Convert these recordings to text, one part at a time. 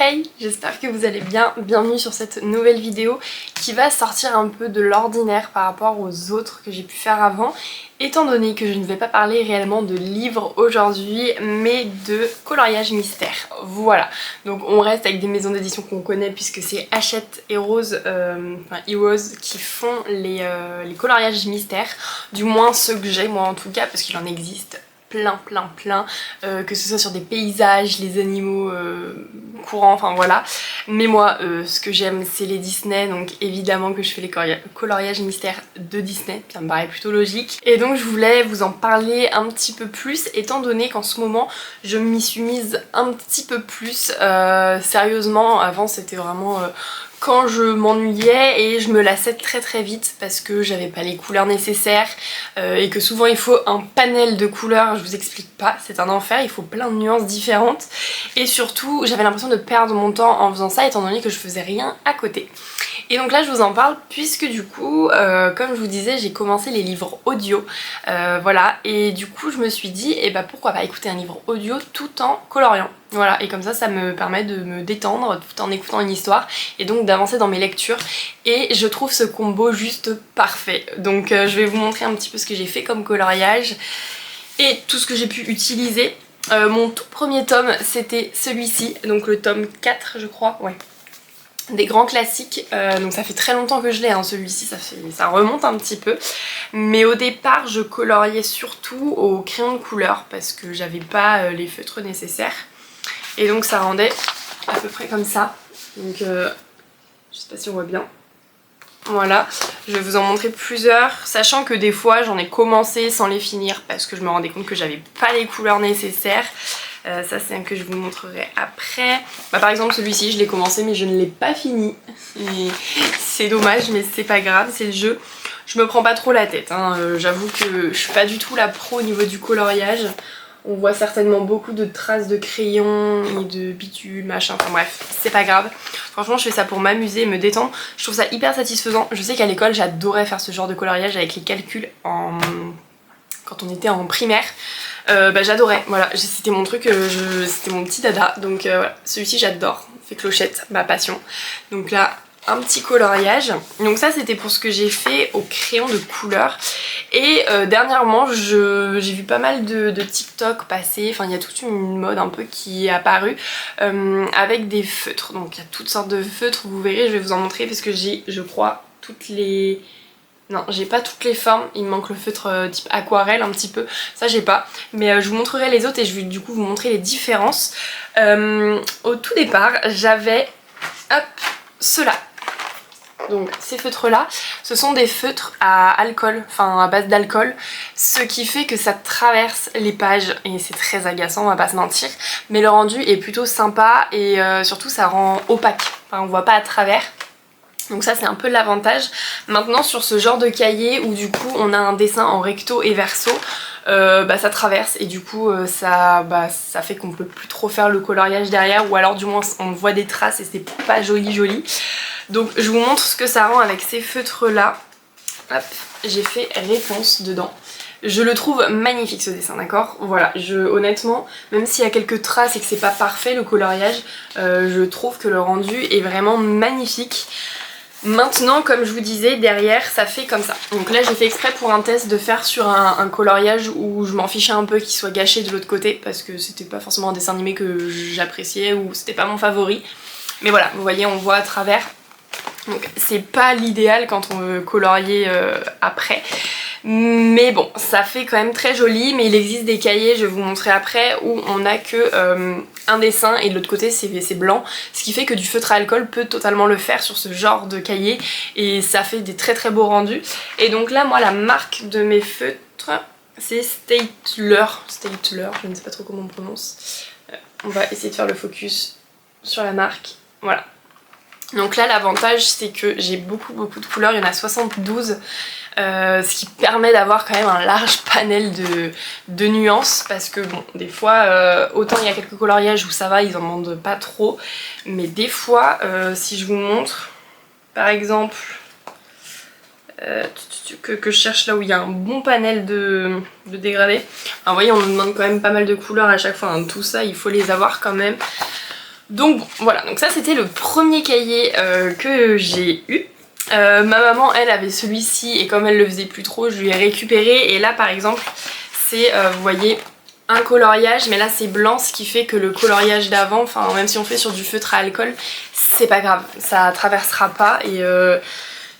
Hey, j'espère que vous allez bien, bienvenue sur cette nouvelle vidéo qui va sortir un peu de l'ordinaire par rapport aux autres que j'ai pu faire avant, étant donné que je ne vais pas parler réellement de livres aujourd'hui mais de coloriage mystère. Voilà, donc on reste avec des maisons d'édition qu'on connaît puisque c'est Hachette et Rose, Heroes qui font les coloriages mystères, du moins ceux que j'ai moi en tout cas parce qu'il en existe plein, que ce soit sur des paysages, les animaux courants, enfin voilà. Mais moi, ce que j'aime, c'est les Disney, donc évidemment que je fais les coloriages mystères de Disney, ça me paraît plutôt logique. Et donc je voulais vous en parler un petit peu plus, étant donné qu'en ce moment, je m'y suis mise un petit peu plus sérieusement. Avant, c'était vraiment... quand je m'ennuyais et je me lassais très vite parce que j'avais pas les couleurs nécessaires et que souvent il faut un panel de couleurs, je vous explique pas, c'est un enfer, il faut plein de nuances différentes et surtout j'avais l'impression de perdre mon temps en faisant ça étant donné que je faisais rien à côté. Et donc là je vous en parle puisque du coup, comme je vous disais, j'ai commencé les livres audio, voilà, et du coup je me suis dit, et bah pourquoi pas écouter un livre audio tout en coloriant. Voilà, et comme ça me permet de me détendre tout en écoutant une histoire et donc d'avancer dans mes lectures. Et je trouve ce combo juste parfait. Donc je vais vous montrer un petit peu ce que j'ai fait comme coloriage et tout ce que j'ai pu utiliser. Mon tout premier tome, c'était celui-ci, donc le tome 4 je crois, ouais. Des grands classiques, donc ça fait très longtemps que je l'ai, hein, celui-ci, ça remonte un petit peu. Mais au départ, je coloriais surtout au crayon de couleur parce que j'avais pas les feutres nécessaires. Et donc ça rendait à peu près comme ça. Donc je sais pas si on voit bien. Voilà, je vais vous en montrer plusieurs, sachant que des fois j'en ai commencé sans les finir parce que je me rendais compte que j'avais pas les couleurs nécessaires. Ça c'est un que je vous montrerai après. Bah, par exemple celui-ci je l'ai commencé mais je ne l'ai pas fini. C'est dommage mais c'est pas grave, c'est le jeu. Je me prends pas trop la tête, hein. J'avoue que je suis pas du tout la pro au niveau du coloriage. On voit certainement beaucoup de traces de crayon et de bitume, machin, enfin bref, c'est pas grave. Franchement, je fais ça pour m'amuser et me détendre. Je trouve ça hyper satisfaisant. Je sais qu'à l'école, j'adorais faire ce genre de coloriage avec les calculs quand on était en primaire. Bah, j'adorais, voilà, c'était mon truc, c'était mon petit dada. Donc voilà, celui-ci j'adore, fait clochette, ma passion. Donc là, un petit coloriage. Donc ça c'était pour ce que j'ai fait au crayon de couleur. Et dernièrement j'ai vu pas mal de TikTok passer, enfin il y a toute une mode un peu qui est apparue avec des feutres. Donc il y a toutes sortes de feutres, vous verrez, je vais vous en montrer parce que j'ai, je crois, toutes les... Non, j'ai pas toutes les formes, il me manque le feutre type aquarelle un petit peu, ça j'ai pas. Mais je vous montrerai les autres et je vais du coup vous montrer les différences. Au tout départ, j'avais, hop, ceux-là. Donc ces feutres là, ce sont des feutres à alcool, enfin à base d'alcool, ce qui fait que ça traverse les pages et c'est très agaçant, on va pas se mentir, mais le rendu est plutôt sympa et surtout ça rend opaque, enfin on voit pas à travers. Donc ça c'est un peu l'avantage. Maintenant sur ce genre de cahier où du coup on a un dessin en recto et verso, bah ça traverse et du coup ça fait qu'on peut plus trop faire le coloriage derrière ou alors du moins on voit des traces et c'est pas joli. Donc je vous montre ce que ça rend avec ces feutres là. Hop, j'ai fait réponse dedans. Je le trouve magnifique ce dessin, d'accord? Voilà, honnêtement, même s'il y a quelques traces et que c'est pas parfait le coloriage, je trouve que le rendu est vraiment magnifique. Maintenant, comme je vous disais, derrière ça fait comme ça. Donc là j'ai fait exprès pour un test de faire sur un coloriage où je m'en fichais un peu qu'il soit gâché de l'autre côté parce que c'était pas forcément un dessin animé que j'appréciais ou c'était pas mon favori. Mais voilà, vous voyez, on voit à travers. Donc c'est pas l'idéal quand on veut colorier après. Mais bon, ça fait quand même très joli, mais il existe des cahiers, je vais vous montrer après, où on n'a que un dessin et de l'autre côté c'est blanc, ce qui fait que du feutre à alcool peut totalement le faire sur ce genre de cahier et ça fait des très beaux rendus. Et donc là, moi, la marque de mes feutres, c'est Staedtler, je ne sais pas trop comment on prononce. On va essayer de faire le focus sur la marque, voilà. Donc là l'avantage c'est que j'ai beaucoup de couleurs, il y en a 72, ce qui permet d'avoir quand même un large panel de nuances parce que bon, des fois, autant il y a quelques coloriages où ça va, ils en demandent pas trop, mais des fois, si je vous montre, par exemple, que je cherche là où il y a un bon panel de dégradés, alors vous voyez on nous demande quand même pas mal de couleurs à chaque fois, hein. Tout ça il faut les avoir quand même. Donc bon, voilà, donc ça c'était le premier cahier que j'ai eu. Ma maman elle avait celui-ci et comme elle le faisait plus trop je lui ai récupéré, et là par exemple c'est vous voyez un coloriage, mais là c'est blanc, ce qui fait que le coloriage d'avant, enfin même si on fait sur du feutre à alcool, c'est pas grave, ça traversera pas et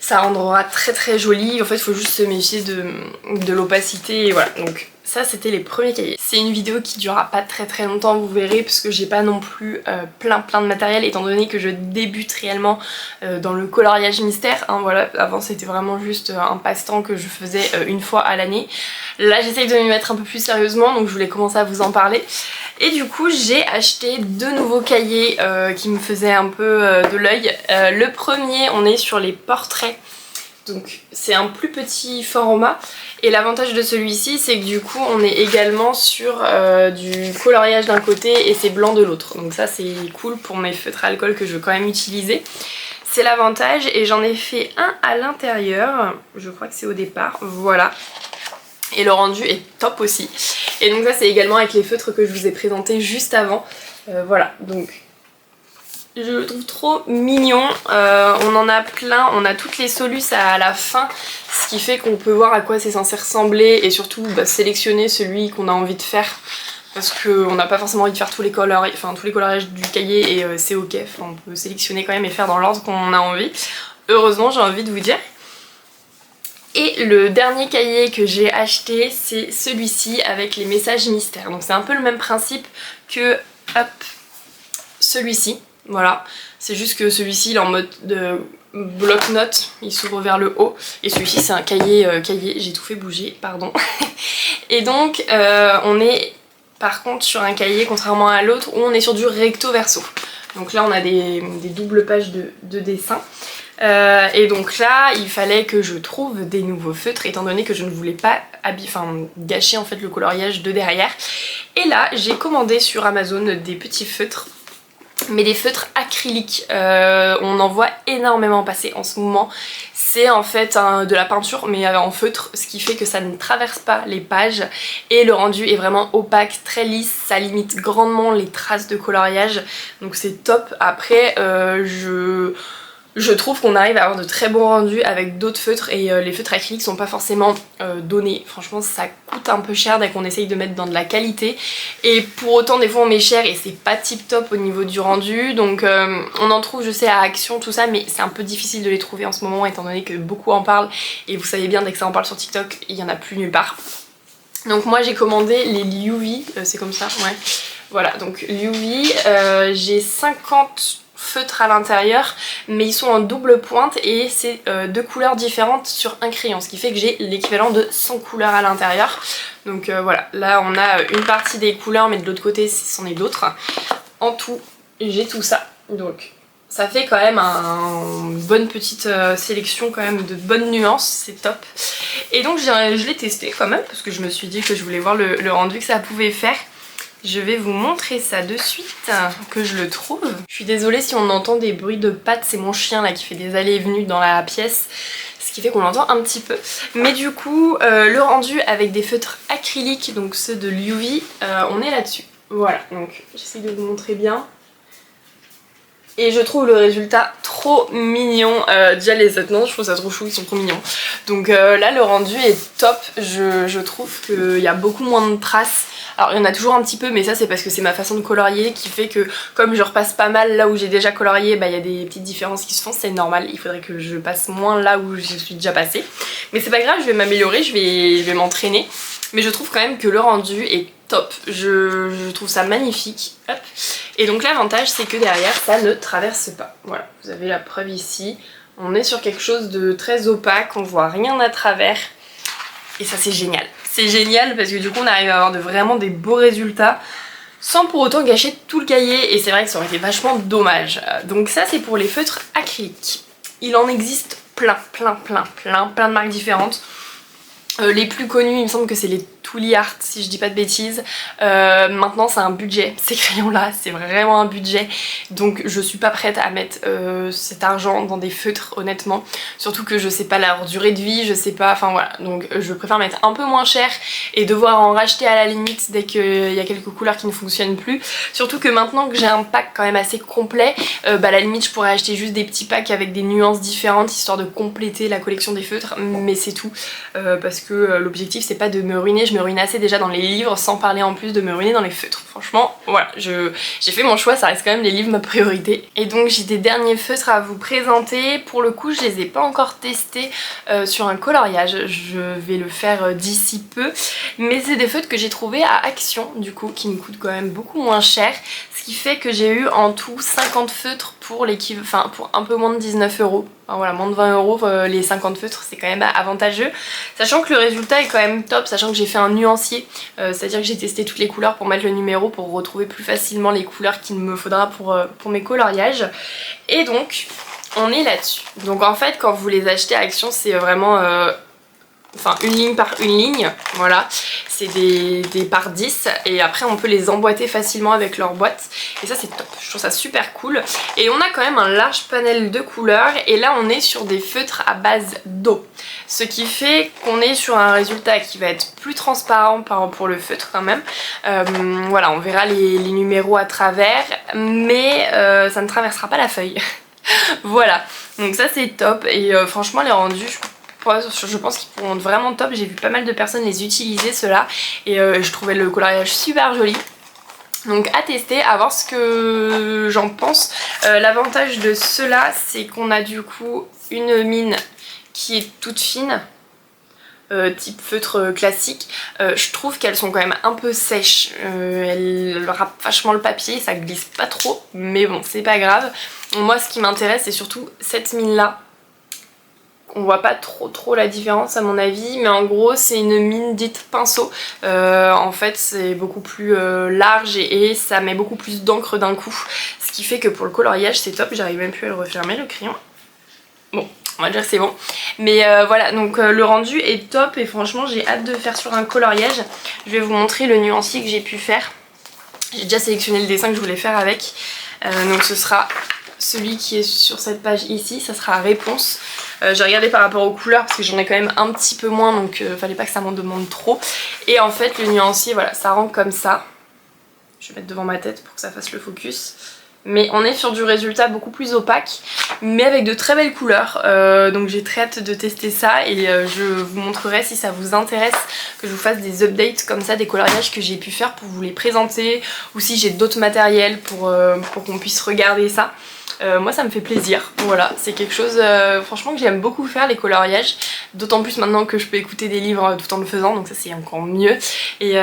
ça rendra très très joli. En fait il faut juste se méfier de l'opacité et voilà. Donc ça c'était les premiers cahiers. C'est une vidéo qui durera pas très très longtemps, vous verrez, parce que j'ai pas non plus plein de matériel étant donné que je débute réellement dans le coloriage mystère, hein, voilà. Avant c'était vraiment juste un passe-temps que je faisais une fois à l'année. Là j'essaye de m'y mettre un peu plus sérieusement, donc je voulais commencer à vous en parler. Et du coup j'ai acheté deux nouveaux cahiers qui me faisaient un peu de l'œil. Le premier, on est sur les portraits. Donc c'est un plus petit format, et l'avantage de celui-ci c'est que du coup on est également sur du coloriage d'un côté et c'est blanc de l'autre. Donc ça c'est cool pour mes feutres à alcool que je veux quand même utiliser. C'est l'avantage, et j'en ai fait un à l'intérieur, je crois que c'est au départ, voilà. Et le rendu est top aussi. Et donc ça c'est également avec les feutres que je vous ai présentés juste avant. Voilà, donc je le trouve trop mignon, on en a plein, on a toutes les solus à la fin, ce qui fait qu'on peut voir à quoi c'est censé ressembler et surtout sélectionner celui qu'on a envie de faire, parce qu'on n'a pas forcément envie de faire tous les coloriages du cahier et c'est ok, on peut sélectionner quand même et faire dans l'ordre qu'on a envie, heureusement j'ai envie de vous dire. Et le dernier cahier que j'ai acheté c'est celui-ci avec les messages mystères, donc c'est un peu le même principe que celui-ci. Voilà, c'est juste que celui-ci il est en mode de bloc-notes, il s'ouvre vers le haut, et celui-ci c'est un cahier, j'ai tout fait bouger, pardon. Et donc on est par contre sur un cahier, contrairement à l'autre, où on est sur du recto verso. Donc là on a des doubles pages de dessin. Et donc là il fallait que je trouve des nouveaux feutres étant donné que je ne voulais pas gâcher en fait le coloriage de derrière. Et là j'ai commandé sur Amazon des petits feutres, mais des feutres acryliques. On en voit énormément passer en ce moment. C'est en fait de la peinture mais en feutre, ce qui fait que ça ne traverse pas les pages et le rendu est vraiment opaque, très lisse, ça limite grandement les traces de coloriage, donc c'est top. Après je trouve qu'on arrive à avoir de très bons rendus avec d'autres feutres, et les feutres acryliques sont pas forcément donnés. Franchement ça coûte un peu cher dès qu'on essaye de mettre dans de la qualité, et pour autant des fois on met cher et c'est pas tip top au niveau du rendu. Donc on en trouve je sais à Action tout ça, mais c'est un peu difficile de les trouver en ce moment étant donné que beaucoup en parlent, et vous savez bien dès que ça en parle sur TikTok il y en a plus nulle part. Donc moi j'ai commandé les Liuvi, c'est comme ça, ouais. Voilà, donc Liuvi, j'ai 50 feutres à l'intérieur, mais ils sont en double pointe et c'est deux couleurs différentes sur un crayon, ce qui fait que j'ai l'équivalent de 100 couleurs à l'intérieur. Donc voilà, là on a une partie des couleurs, mais de l'autre côté c'en est d'autres. En tout, j'ai tout ça, donc ça fait quand même une bonne petite sélection, quand même de bonnes nuances, c'est top. Et donc je l'ai testé quand même, parce que je me suis dit que je voulais voir le rendu que ça pouvait faire. Je vais vous montrer ça de suite, que je le trouve. Je suis désolée si on entend des bruits de pattes, c'est mon chien là qui fait des allées et venues dans la pièce, ce qui fait qu'on l'entend un petit peu. Mais du coup, le rendu avec des feutres acryliques, donc ceux de Liuvi, on est là-dessus. Voilà, donc j'essaie de vous montrer bien. Et je trouve le résultat trop mignon. Déjà les attenants, je trouve ça trop chou, ils sont trop mignons. Donc là le rendu est top, je trouve qu'il y a beaucoup moins de traces. Alors il y en a toujours un petit peu, mais ça c'est parce que c'est ma façon de colorier qui fait que comme je repasse pas mal là où j'ai déjà colorié, bah il y a des petites différences qui se font, c'est normal. Il faudrait que je passe moins là où je suis déjà passée. Mais c'est pas grave, je vais m'améliorer, je vais m'entraîner. Mais je trouve quand même que le rendu est top, je trouve ça magnifique. Hop. Et donc l'avantage c'est que derrière ça ne traverse pas. Voilà, vous avez la preuve ici. On est sur quelque chose de très opaque, on voit rien à travers. Et ça c'est génial. C'est génial parce que du coup on arrive à avoir vraiment des beaux résultats sans pour autant gâcher tout le cahier, et c'est vrai que ça aurait été vachement dommage. Donc ça c'est pour les feutres acryliques. Il en existe plein de marques différentes. Les plus connus il me semble que c'est les Tooly Art si je dis pas de bêtises. Maintenant c'est un budget, ces crayons là c'est vraiment un budget, donc je suis pas prête à mettre cet argent dans des feutres honnêtement, surtout que je sais pas leur durée de vie, je sais pas, enfin voilà, donc je préfère mettre un peu moins cher et devoir en racheter à la limite dès qu'il y a quelques couleurs qui ne fonctionnent plus, surtout que maintenant que j'ai un pack quand même assez complet, à la limite je pourrais acheter juste des petits packs avec des nuances différentes histoire de compléter la collection des feutres, mais c'est tout, parce que l'objectif c'est pas de me ruiner, je me ruine assez déjà dans les livres sans parler en plus de me ruiner dans les feutres. Franchement voilà, j'ai fait mon choix, ça reste quand même les livres ma priorité. Et donc j'ai des derniers feutres à vous présenter. Pour le coup je les ai pas encore testés sur un coloriage, je vais le faire d'ici peu, mais c'est des feutres que j'ai trouvés à Action du coup, qui me coûtent quand même beaucoup moins cher, ce qui fait que j'ai eu en tout 50 feutres pour pour un peu moins de 19 €. Enfin, voilà, moins de 20 €, les 50 feutres c'est quand même avantageux, sachant que le résultat est quand même top, sachant que j'ai fait un nuancier, c'est à dire que j'ai testé toutes les couleurs pour mettre le numéro pour retrouver plus facilement les couleurs qu'il me faudra pour mes coloriages. Et donc on est là-dessus. Donc en fait quand vous les achetez à Action c'est vraiment une ligne par une ligne, voilà, c'est des par 10 et après on peut les emboîter facilement avec leur boîte et ça c'est top, je trouve ça super cool. Et on a quand même un large panel de couleurs et là on est sur des feutres à base d'eau, ce qui fait qu'on est sur un résultat qui va être plus transparent pour le feutre quand même. Voilà, on verra les numéros à travers, mais ça ne traversera pas la feuille. Voilà, donc ça c'est top et franchement les rendus je pense qu'ils pourront être vraiment top, j'ai vu pas mal de personnes les utiliser ceux-là et je trouvais le coloriage super joli. Donc à tester, à voir ce que j'en pense. L'avantage de ceux-là c'est qu'on a du coup une mine qui est toute fine, type feutre classique. Je trouve qu'elles sont quand même un peu sèches, elles râpent vachement le papier, ça glisse pas trop, mais bon c'est pas grave. Moi ce qui m'intéresse c'est surtout cette mine là. On voit pas trop la différence à mon avis, mais en gros c'est une mine dite pinceau. En fait c'est beaucoup plus large et ça met beaucoup plus d'encre d'un coup, ce qui fait que pour le coloriage c'est top. J'arrive même plus à le refermer le crayon. Bon, on va dire que c'est bon. Mais voilà, donc le rendu est top et franchement j'ai hâte de faire sur un coloriage. Je vais vous montrer le nuancier que j'ai pu faire. J'ai déjà sélectionné le dessin que je voulais faire avec. Donc ce sera celui qui est sur cette page ici, ça sera réponse. J'ai regardé par rapport aux couleurs parce que j'en ai quand même un petit peu moins, donc fallait pas que ça m'en demande trop. Et en fait le nuancier, voilà, ça rend comme ça. Je vais mettre devant ma tête pour que ça fasse le focus. Mais on est sur du résultat beaucoup plus opaque, mais avec de très belles couleurs. Donc j'ai très hâte de tester ça et je vous montrerai si ça vous intéresse que je vous fasse des updates comme ça, des coloriages que j'ai pu faire pour vous les présenter, ou si j'ai d'autres matériels pour qu'on puisse regarder ça. Moi ça me fait plaisir, voilà, c'est quelque chose franchement que j'aime beaucoup faire, les coloriages, d'autant plus maintenant que je peux écouter des livres tout en le faisant, donc ça c'est encore mieux. Et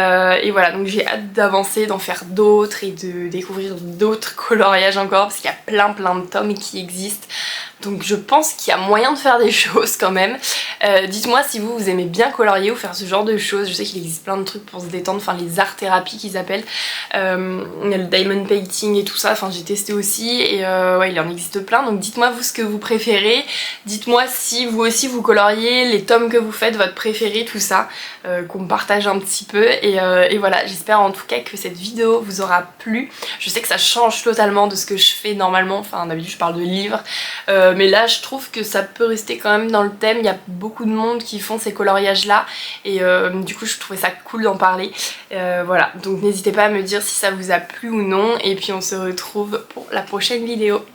voilà, donc j'ai hâte d'avancer, d'en faire d'autres et de découvrir d'autres coloriages encore, parce qu'il y a plein de tomes qui existent. Donc je pense qu'il y a moyen de faire des choses quand même. Dites-moi si vous aimez bien colorier ou faire ce genre de choses. Je sais qu'il existe plein de trucs pour se détendre, enfin les art thérapies qu'ils appellent. Il y a le diamond painting et tout ça, enfin j'ai testé aussi et ouais il en existe plein. Donc dites-moi vous ce que vous préférez. Dites-moi si vous aussi vous coloriez, les tomes que vous faites, votre préféré, tout ça. Qu'on me partage un petit peu et voilà, j'espère en tout cas que cette vidéo vous aura plu. Je sais que ça change totalement de ce que je fais normalement, enfin d'habitude je parle de livres. Mais là je trouve que ça peut rester quand même dans le thème, il y a beaucoup de monde qui font ces coloriages là et du coup je trouvais ça cool d'en parler. Voilà, donc n'hésitez pas à me dire si ça vous a plu ou non et puis on se retrouve pour la prochaine vidéo.